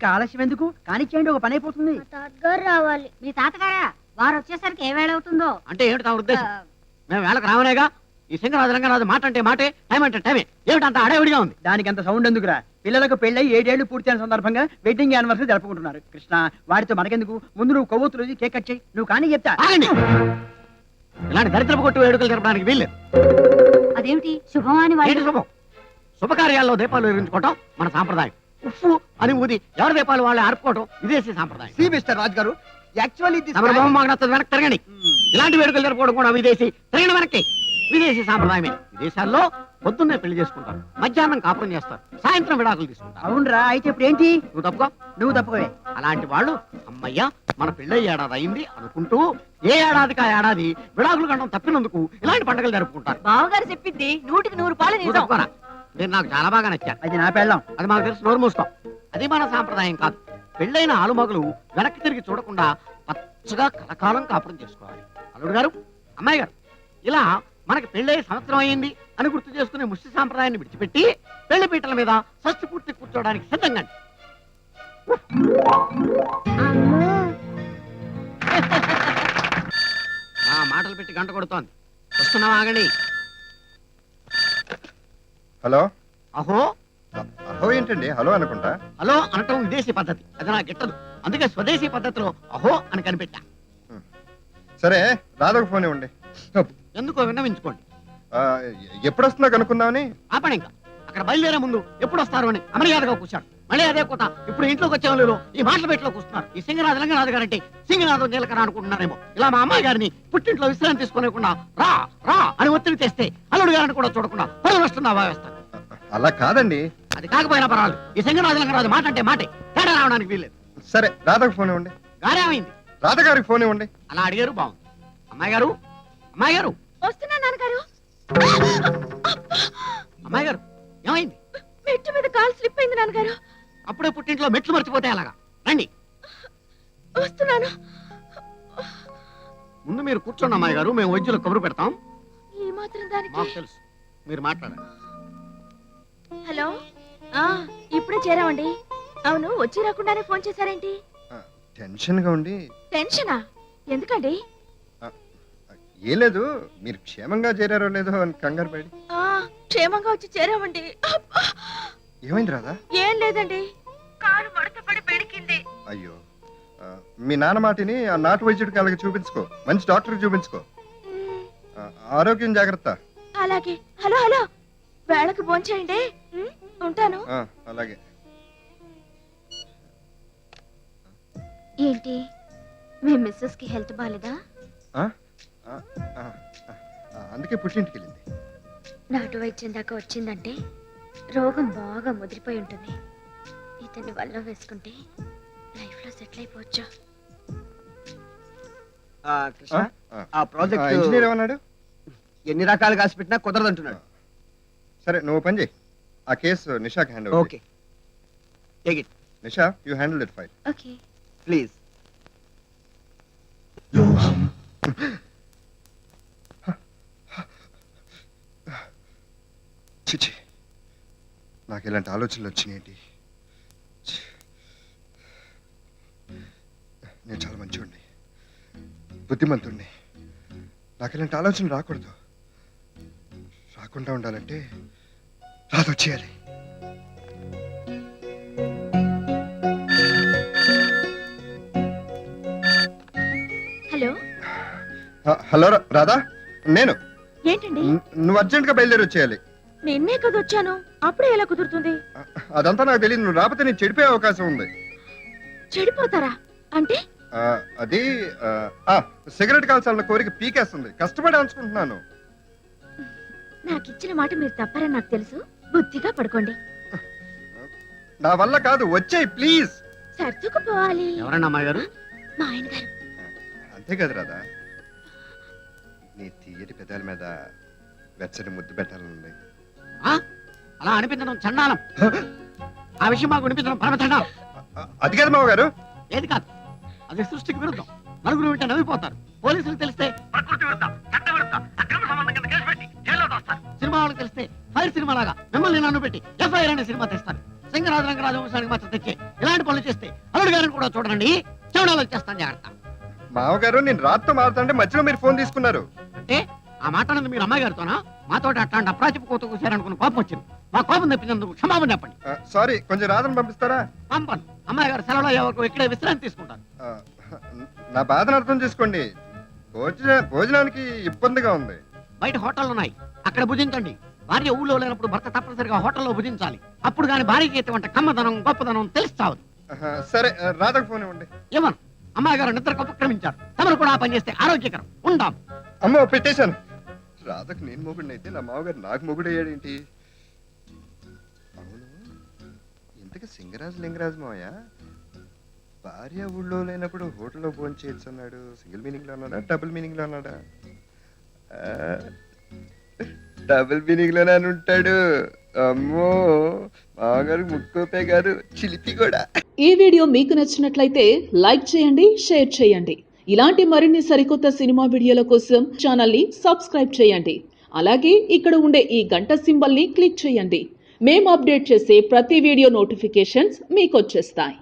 ఇంకా ఆలస్యం ఎందుకు కానిచ్చేయండి, ఒక పని అయిపోతుంది. తాతగారు రావాలి. మీ తాతగారా? వారు వచ్చేసరికి ఏ వేళ అవుతుందో. అంటే ఏమిటి తమ ఉద్దేశం? మేము వేళకు రావనేగా. ఈ సింగరాజు రంగరాజు మాట అంటే మాటే, టైం అంటే టైమే. ఏమిటంత అడవిడిగా ఉంది? దానికి అంత సౌండ్ ఎందుకురా? పిల్లలకు పెళ్ళై 7 ఏళ్లు పూర్తయిన సందర్భంగా వెడ్డింగ్ యానివర్సరీ జరుపుకుంటున్నారు. కృష్ణ, వాడితో మనకెందుకు? ముందు నువ్వు కొవ్వొత్తులు కేక్ కట్ చేయి. నువ్వు కానీ చెప్తా. ఆగండి. ఇలాంటి దరిద్రపు కొట్టు వేడుకలు జరపడానికి వీల్లేదు. అదేమిటి శుభమాని ఏంటి శుభం? శుభకార్యాల్లో దీపాలు వెలిగించుకోవటం మన సాంప్రదాయం. ఉప్పు అని ఊది ఎవరి దీపాలు వాళ్ళే ఆర్పుకోవటం విదేశీ సాంప్రదాయం. సి మిస్టర్ రాజ్ గారు, యాక్చువల్లీ వెనక్కి తిరగండి. ఇలాంటి వేడుకలు జరుపుకోవడం కూడా విదేశీ. తిరగండి వెనక్కి. విదేశీ సాంప్రదాయమే. విదేశాల్లో పొద్దున్నే పెళ్లి చేసుకుంటారు, మధ్యాహ్నం కాపురం చేస్తారు, సాయంత్రం విడాకులు తీసుకుంటారు. అవునరా, అయితే ఇప్పుడు ఏంటి? నువ్వు తప్పుకో. నువ్వు తప్పుకోవే. అలాంటి వాళ్ళు అమ్మయ్య మన పెళ్ళై ఏడాది అయింది అనుకుంటూ ఏ ఏడాదికి ఆ ఏడాది విడాకులు కండం తప్పినందుకు ఇలాంటి పండుగలు జరుపుకుంటారు. బావగారు చెప్పింది 100కి 100 పాలు నువ్వు తప్పుకోరా. మీరు నాకు చాలా బాగా నచ్చారు. అది నా పెళ్ళం. అది మాకు తెలుసు, నోరు మూసుకో. అది మన సాంప్రదాయం కాదు. పెళ్ళైన ఆలుమగలు వెనక్కి తిరిగి చూడకుండా పచ్చగా కలకాలం కాపురం చేసుకోవాలి. అల్లుడు గారు, అమ్మాయి గారు, ఇలా మనకి పెళ్ళై సంవత్సరం అయ్యింది అని గుర్తు చేసుకునే ముష్టి సాంప్రదాయాన్ని విడిచిపెట్టి పెళ్లి పీటల మీద షష్ఠి పూర్తి కూర్చోవడానికి సిద్ధంగా. మాటలు పెట్టి గంట కొడుతోంది. వస్తున్నావా? ఆగండి. హలో. అహో అహో ఏంటండి హలో అనుకుంటా? హలో అనటం విదేశీ పద్ధతి, అది నాకు గిట్టదు. అందుకే స్వదేశీ పద్ధతిలో అహో అని కనిపెట్టా. సరే, రాధకు ఫోన్ ఇవ్వండి. ఎందుకో విన్నవించుకోండి. ఎప్పుడు వస్తున్నా కనుక్కుందామని. ఆపండి. ఇంకా అక్కడ బయలుదేరే ముందు ఎప్పుడు వస్తారు అని అమర్యాదగా కూర్చాడు. మళ్ళీ అదే కొత్త ఇప్పుడు ఇంట్లోకి వచ్చే వాళ్ళు ఈ మాటలు పెట్టిలో కూర్చున్నారు. ఈ సింగరాజు రంగరాజు గారంటే సింగనాథం నీలకర అనుకుంటున్నారేమో. ఇలా మా అమ్మాయి గారిని పుట్టింట్లో విశ్రాంతి తీసుకోలేకుండా రా రా అని ఒత్తిడి తెస్తే అల్లుడు గారిని కూడా చూడకుండా పరువు నష్టం భావిస్తారు. అలా కాదండి. అది కాకపోయినా పర్వాలేదు. ఈ సింగరాజు రంగరాజు మాట అంటే మాటే, తేడా రావడానికి వీల్లేదు. సరే, రాధకు ఫోన్ ఇవ్వండి. గారేమైంది? రాధ గారికి ఫోన్ ఇవ్వండి. అలా అడిగారు, బాగుంది. అమ్మాయి గారు, అమ్మాయి గారు. వస్తున్నా నాన్నగారు. అమ్మాయి గారు, ఏమైంది? మెట్టు మీద కాలు స్లిప్ అయింది నాన్నగారు. అప్పుడే పుట్టింట్లో మెట్లు మర్చిపోతే అలాగా. రండి. వస్తున్నాను. ముందు మీరు కూర్చోండి అమ్మాయి గారు, మేము వైద్యులకు కబురు పెడతాం. ఈ మాత్రం దానికి మాకు తెలుసు, మీరు మాట్లాడండి. హలో, ఇప్పుడే చేరామండి. అవును, వచ్చి రాకుండానే ఫోన్ చేశారేంటి? టెన్షన్ గా ఉండి. టెన్షనా? ఎందుకండి? ఏం లేదు, మీరు క్షేమంగా చేరారో లేదో అని కంగారు పడి. క్షేమంగా వచ్చి చేరామండి. ఏమైంది రాధా? ఏం లేదండి, కాలు మడత పడి పెడికింది. అయ్యో, మీ నాన్న మాటిని ఆ నాటు వైద్యుడికి అలాగే చూపించుకో, మంచి డాక్టర్ చూపించుకో. ఆరోగ్యం జాగ్రత్త. అలాగే. హలో హలో, వేళకు భోంచేయండి. ఉంటాను. అలాగే. ఏంటి, మీ మిస్సెస్ కి హెల్త్ బాలేదా? అందుకే పుట్టింటికి వెళ్ళింది. నాటు వైద్యం దాకా వచ్చిందంటే రోగం బాగా ముదిరిపోయి ఉంటుంది. ఇతన్ని వల్ల వేసుకుంటే లైఫ్ లో సెటిల్ అయిపోవచ్చు. ఆ ప్రాజెక్ట్ ఇంజనీర్ ఏమన్నాడు? ఎన్ని రకాలు కాసి పెట్టినా కుదరదంటున్నాడు. సరే, నువ్వు పని చేయి, ఆ కేసు నిషాకి hand over. Okay, take it. Nisha, you handle it file. Okay please. చిచి, నాకు ఇలాంటి ఆలోచనలు వచ్చినాయండి. నేను చాలా మంచివాడిని, బుద్ధిమంతుడిని. నాకు ఇలాంటి ఆలోచనలు రాకూడదు. రాకుండా ఉండాలంటే రాదొచ్చేయాలి. హలో. హలో రాధా, నేను. ఏంటండి? నువ్వు అర్జెంట్ గా బయలుదేరి వచ్చేయాలి. నిన్నే కదా వచ్చాను, అప్పుడే ఎలా కుదురుతుంది? అదంతా నాకు తెలియదు. నువ్వు రాకపోతే నేను చెడిపోయే అవకాశం ఉంది. చెడిపోతారా అంటే? అది సిగరెట్ కాల్చాలన్న కోరిక పీకేస్తుంది, కష్టపడి అనుకుంటున్నాను. నాకు ఇచ్చిన మాట మీరు తప్పారని నాకు తెలుసు. బుద్ధిగా పడుకోండి. నా వల్ల కాదు, వచ్చేయి ప్లీజ్. సర్దుకుపోవాలి. ఎవరన్నా అమ్మాయి గారు? మా ఆయన గారు. అంతే కదా రాదా, నీ తీయటి పెదాల మీద వెచ్చని ముద్దు పెట్టాలనుంది. అలా అనిపించడం చండాలం. ఆ విషయం మాకు అనిపించడం పరమ చండాలం. అది కాదు మావ గారు. ఏది కాదు, అది సృష్టికి విరుద్ధం. నలుగురు వింటే నవ్విపోతారు. పోలీసులు తెలిస్తే ప్రకృతి విరుద్ధం, చట్ట విరుద్ధం, అక్రమ సంబంధం కింద కేసు పెట్టి జైల్లో తోస్తారు. సినిమా వాళ్ళకి తెలిస్తే ఫైర్ సినిమా లాగా మిమ్మల్ని నన్ను పెట్టి ఎఫ్ఐఆర్ అనే సినిమా తెస్తారు. సింగరాజు రంగరాజు వంశానికి మచ్చ తెచ్చి ఇలాంటి పనులు చేస్తే అల్లుడు గారిని కూడా చూడండి చెవుడాలు వచ్చేస్తాను జాగ్రత్త. మామగారు నేను రాత్రితో మాట్లాడుతుంటే మధ్యలో మీరు ఫోన్ తీసుకున్నారు. అంటే ఆ మాట అన్నది మీరు అమ్మాయి గారితోనా? మాతో అట్లాంటి అప్రాచిపు కోత కూర్చారనుకున్న కోపం వచ్చింది. మా కోపం తెప్పించినందుకు క్షమాపణ చెప్పండి. సారీ, కొంచెం రాధను పంపిస్తారా? పంపను. అమ్మాయి గారు సెలవులో ఎవరికి ఇక్కడే విశ్రాంతి తీసుకుంటారు. ఆ, నా బాధను అర్థం చేసుకోండి. భోజనానికి ఇబ్బందిగా ఉంది. బయట హోటళ్ళు ఉన్నాయి, అక్కడ భుజించండి. భార్య ఊళ్ళో లేనప్పుడు భర్త తప్పనిసరిగా హోటల్లో భుజించాలి. అప్పుడు కానీ భార్యకి ఎటువంటి కమ్మదనం గొప్పదనం తెలుస్తావు. సరే, రాధకు ఫోన్ ఇవ్వండి. ఏమను అమ్మాయి గారు నిద్రకు ఉపక్రమించారు. తమరు కూడా ఆ పని చేస్తే ఆరోగ్యకరం. ఉంటాం. అమ్మో, పెట్టేశాను. రాధకు నేను మొగుడిని అయితే నా మామగారు నాకు మొగుడు అయ్యాడేంటి? అవును, ఇంతకీ సింగరాజు లింగరాజు మావయ్య భార్య ఊళ్ళో లేనప్పుడు హోటల్లో భోజనం చేయొచ్చు అన్నాడు. సింగిల్ మీనింగ్ లో అన్నాడా, డబుల్ మీనింగ్ లో అన్నాడా? డబుల్ మీనింగ్ లోనే అని ఉంటాడు. అమ్మో, మామగారు ముక్కోపే కాదు, చిలిపి కూడా. ఈ వీడియో మీకు నచ్చినట్లయితే లైక్ చేయండి, షేర్ చేయండి. ఇలాంటి మరిన్ని సరికొత్త సినిమా వీడియోల కోసం ఛానల్ ని సబ్స్క్రైబ్ చేయండి. అలాగే ఇక్కడ ఉండే ఈ గంట సింబల్ ని క్లిక్ చేయండి. మేము అప్డేట్ చేసే ప్రతి వీడియో నోటిఫికేషన్స్ మీకు వచ్చేస్తాయి.